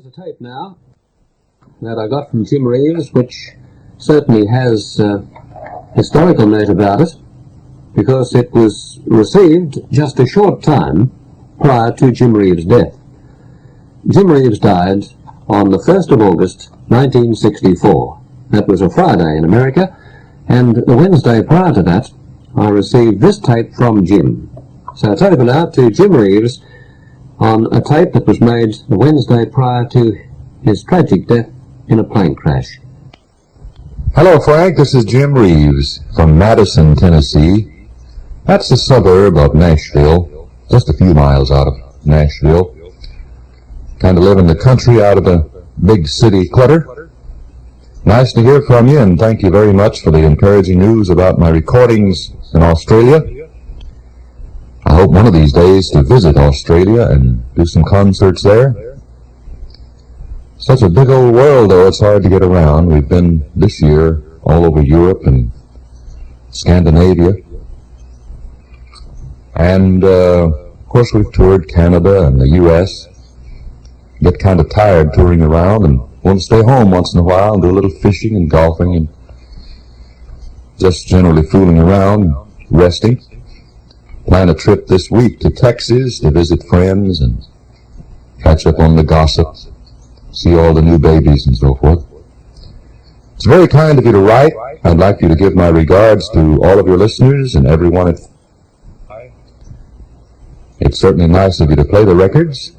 a tape now that I got from Jim Reeves, which certainly has historical note about it, because it was received just a short time prior to Jim Reeves' death. Jim Reeves died on the 1st of August 1964. That was a Friday in America, and the Wednesday prior to that I received this tape from Jim. So it's over now to Jim Reeves on a tape that was made the Wednesday prior to his tragic death in a plane crash. Hello, Frank. This is Jim Reeves from Madison, Tennessee. That's a suburb of Nashville, just a few miles out of Nashville. Kind of live in the country out of the big city clutter. Nice to hear from you, and thank you very much for the encouraging news about my recordings in Australia. I hope one of these days to visit Australia and do some concerts there. Such a big old world, though, it's hard to get around. We've been this year all over Europe and Scandinavia. And, of course, we've toured Canada and the U.S. Get kind of tired touring around and want to stay home once in a while and do a little fishing and golfing and just generally fooling around, resting. Plan a trip this week to Texas to visit friends and catch up on the gossip, see all the new babies and so forth. It's very kind of you to write. I'd like you to give my regards to all of your listeners and everyone at... It's certainly nice of you to play the records.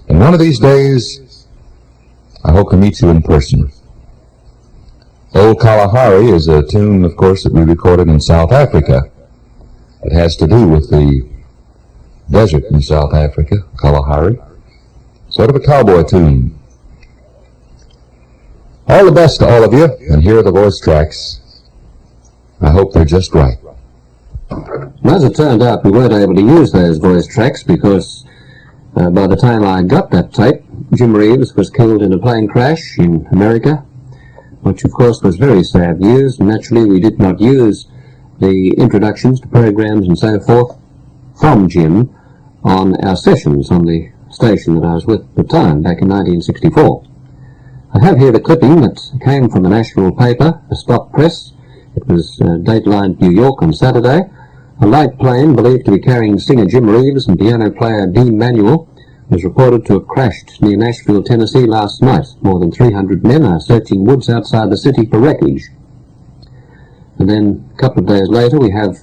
And one of these days, I hope to meet you in person. Old Kalahari is a tune, of course, that we recorded in South Africa. It has to do with the desert in South Africa, Kalahari. Sort of a cowboy tune. All the best to all of you, and here are the voice tracks. I hope they're just right. As it turned out, we weren't able to use those voice tracks because by the time I got that tape, Jim Reeves was killed in a plane crash in America, which of course was very sad news. Naturally, we did not use the introductions to programs and so forth from Jim on our sessions on the station that I was with at the time, back in 1964. I have here the clipping that came from the Nashville paper, the Stop Press. It was datelined New York on Saturday. A light plane believed to be carrying singer Jim Reeves and piano player Dean Manuel was reported to have crashed near Nashville, Tennessee last night. More than 300 men are searching woods outside the city for wreckage. And then a couple of days later we have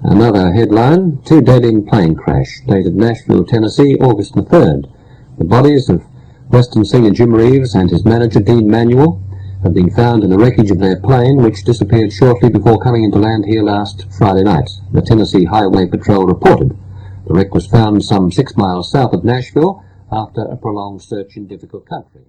another headline, 2 dead in plane crash, dated Nashville, Tennessee, August the 3rd. The bodies of Western singer Jim Reeves and his manager Dean Manuel have been found in the wreckage of their plane, which disappeared shortly before coming into land here last Friday night, the Tennessee Highway Patrol reported. The wreck was found some 6 miles south of Nashville after a prolonged search in difficult country.